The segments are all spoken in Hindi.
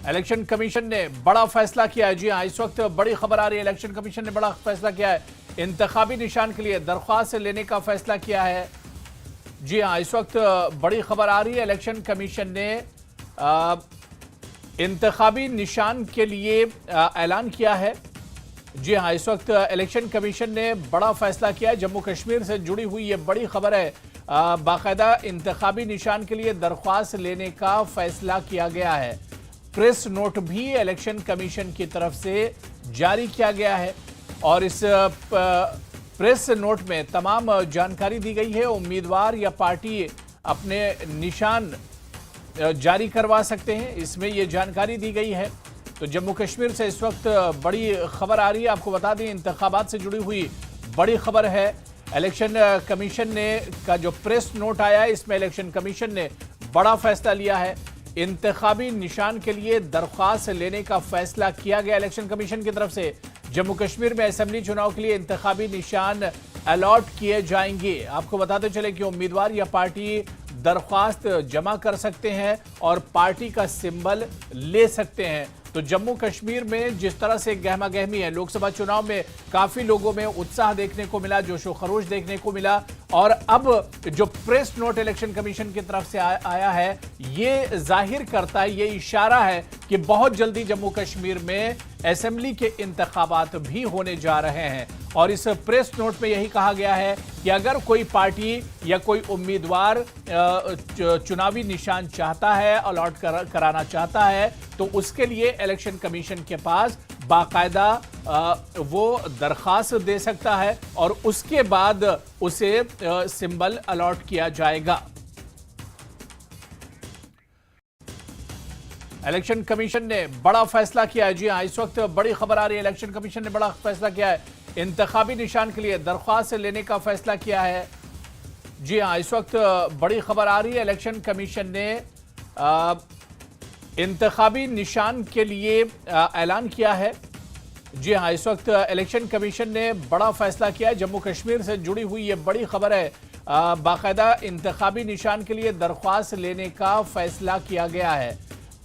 इलेक्शन कमीशन ने बड़ा फैसला किया है। जी हाँ, इस वक्त बड़ी खबर आ रही है। इलेक्शन कमीशन ने बड़ा फैसला किया है। इंतखाबी निशान के लिए दरख्वास्त लेने का फैसला किया है। जी हाँ, इस वक्त बड़ी खबर आ रही है। इलेक्शन कमीशन ने इंतखाबी निशान के लिए ऐलान किया है। जी हाँ, इस वक्त इलेक्शन कमीशन ने बड़ा फैसला किया है। जम्मू कश्मीर से जुड़ी हुई ये बड़ी खबर है। बाकायदा इंतखाबी निशान के लिए दरख्वास्त लेने का फैसला किया गया है। प्रेस नोट भी इलेक्शन कमीशन की तरफ से जारी किया गया है और इस प्रेस नोट में तमाम जानकारी दी गई है। उम्मीदवार या पार्टी अपने निशान जारी करवा सकते हैं, इसमें यह जानकारी दी गई है। तो जम्मू कश्मीर से इस वक्त बड़ी खबर आ रही है। आपको बता दें, इंतखाबात से जुड़ी हुई बड़ी खबर है। इलेक्शन कमीशन ने का जो प्रेस नोट आया है, इसमें इलेक्शन कमीशन ने बड़ा फैसला लिया है। इंतखाबी निशान के लिए दरख्वास्त लेने का फैसला किया गया इलेक्शन कमीशन की तरफ से। जम्मू कश्मीर में असेंबली चुनाव के लिए इंतखाबी निशान अलॉट किए जाएंगे। आपको बताते चले कि उम्मीदवार या पार्टी दरख्वास्त जमा कर सकते हैं और पार्टी का सिंबल ले सकते हैं। तो जम्मू कश्मीर में जिस तरह से गहमा गहमी है, लोकसभा चुनाव में काफी लोगों में उत्साह देखने को मिला, जोशो खरोश देखने को मिला और अब जो प्रेस नोट इलेक्शन कमीशन की तरफ से आया है, ये जाहिर करता है, ये इशारा है कि बहुत जल्दी जम्मू कश्मीर में असेंबली के इंतखाबात भी होने जा रहे हैं। और इस प्रेस नोट में यही कहा गया है कि अगर कोई पार्टी या कोई उम्मीदवार चुनावी निशान चाहता है, अलॉट कराना चाहता है, तो उसके लिए इलेक्शन कमीशन के पास बाकायदा वो दरखास्त दे सकता है और उसके बाद उसे सिंबल अलॉट किया जाएगा। इलेक्शन कमीशन ने बड़ा फैसला किया है। जी हाँ, इस वक्त बड़ी खबर आ रही है। इलेक्शन कमीशन ने बड़ा फैसला किया है। इंतखाबी निशान के लिए दरख्वास्त लेने का फैसला किया है। जी हाँ, इस वक्त बड़ी खबर आ रही है। इलेक्शन कमीशन ने इंतखाबी निशान के लिए ऐलान किया है। जी हाँ, इस वक्त इलेक्शन कमीशन ने बड़ा फैसला किया है। जम्मू कश्मीर से जुड़ी हुई ये बड़ी खबर है। बाकायदा इंतखाबी निशान के लिए दरख्वास्त लेने का फैसला किया गया है।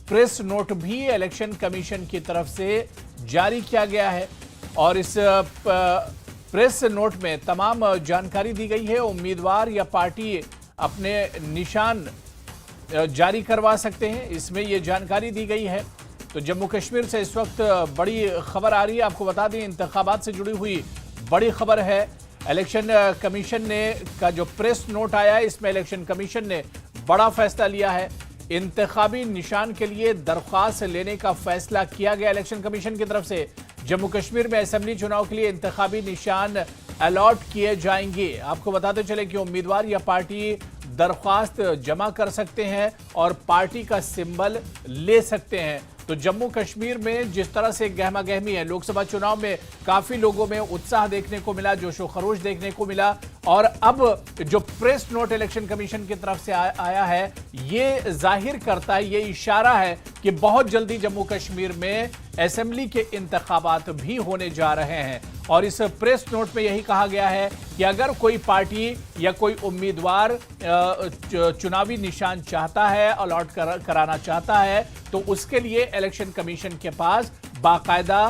प्रेस नोट भी इलेक्शन कमीशन की तरफ से जारी किया गया है और इस प्रेस नोट में तमाम जानकारी दी गई है। उम्मीदवार या पार्टी अपने निशान जारी करवा सकते हैं, इसमें यह जानकारी दी गई है। तो जम्मू कश्मीर से इस वक्त बड़ी खबर आ रही है। आपको बता दें, इंतखाबात से जुड़ी हुई बड़ी खबर है। इलेक्शन कमीशन ने का जो प्रेस नोट आया है, इसमें इलेक्शन कमीशन ने बड़ा फैसला लिया है। इंतखाबी निशान के लिए दरख्वास्त लेने का फैसला किया गया इलेक्शन कमीशन की तरफ से। जम्मू कश्मीर में असेंबली चुनाव के लिए इंतखाबी निशान अलॉट किए जाएंगे। आपको बताते चले कि उम्मीदवार या पार्टी दरख्वास्त जमा कर सकते हैं और पार्टी का सिंबल ले सकते हैं। तो जम्मू कश्मीर में जिस तरह से गहमा गहमी है, लोकसभा चुनाव में काफी लोगों में उत्साह देखने को मिला, जोशो खरोश देखने को मिला और अब जो प्रेस नोट इलेक्शन कमीशन की तरफ से आया है, ये जाहिर करता है, ये इशारा है कि बहुत जल्दी जम्मू कश्मीर में असेंबली के इंतखाबात भी होने जा रहे हैं। और इस प्रेस नोट में यही कहा गया है कि अगर कोई पार्टी या कोई उम्मीदवार चुनावी निशान चाहता है, अलॉट कराना चाहता है, तो उसके लिए इलेक्शन कमीशन के पास बाकायदा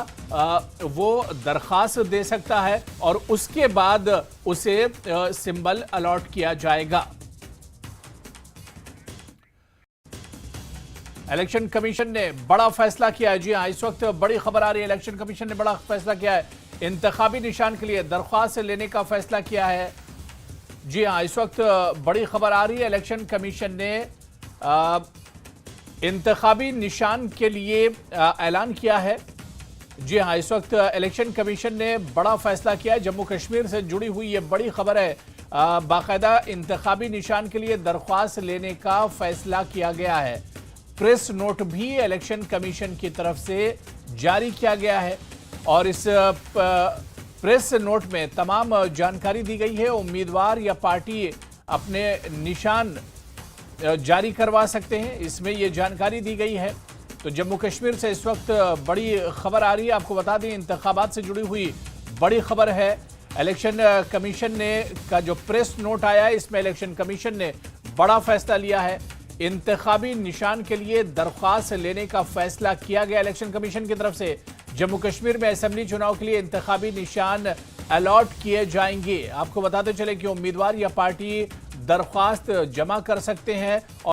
वो दरखास्त दे सकता है और उसके बाद उसे सिंबल अलॉट किया जाएगा। इलेक्शन कमीशन ने बड़ा फैसला किया है। जी हाँ, इस वक्त बड़ी खबर आ रही है। इलेक्शन कमीशन ने बड़ा फैसला किया है। इंतखाबी निशान के लिए दरख्वास्त लेने का फैसला किया है। जी हाँ, इस वक्त बड़ी खबर आ रही है। इलेक्शन कमीशन ने इंतखाबी निशान के लिए ऐलान किया है। जी हाँ, इस वक्त इलेक्शन कमीशन ने बड़ा फैसला किया है। जम्मू कश्मीर से जुड़ी हुई ये बड़ी खबर है। बाकायदा इंतखाबी निशान के लिए दरख्वास्त लेने का फैसला किया गया है। प्रेस नोट भी इलेक्शन कमीशन की तरफ से जारी किया गया है और इस प्रेस नोट में तमाम जानकारी दी गई है। उम्मीदवार या पार्टी अपने निशान जारी करवा सकते हैं, इसमें यह जानकारी दी गई है। तो जम्मू कश्मीर से इस वक्त बड़ी खबर आ रही है। आपको बता दें, इंतखाबात से जुड़ी हुई बड़ी खबर है। इलेक्शन कमीशन ने का जो प्रेस नोट आया है, इसमें इलेक्शन कमीशन ने बड़ा फैसला लिया है। इंतखाबी निशान के लिए दरख्वास्त लेने का फैसला किया गया इलेक्शन कमीशन की तरफ से। जम्मू कश्मीर में असेंबली चुनाव के लिए इंतखाबी निशान अलॉट किए जाएंगे। आपको बताते चले कि उम्मीदवार या पार्टी दरख्वास्त जमा कर सकते हैं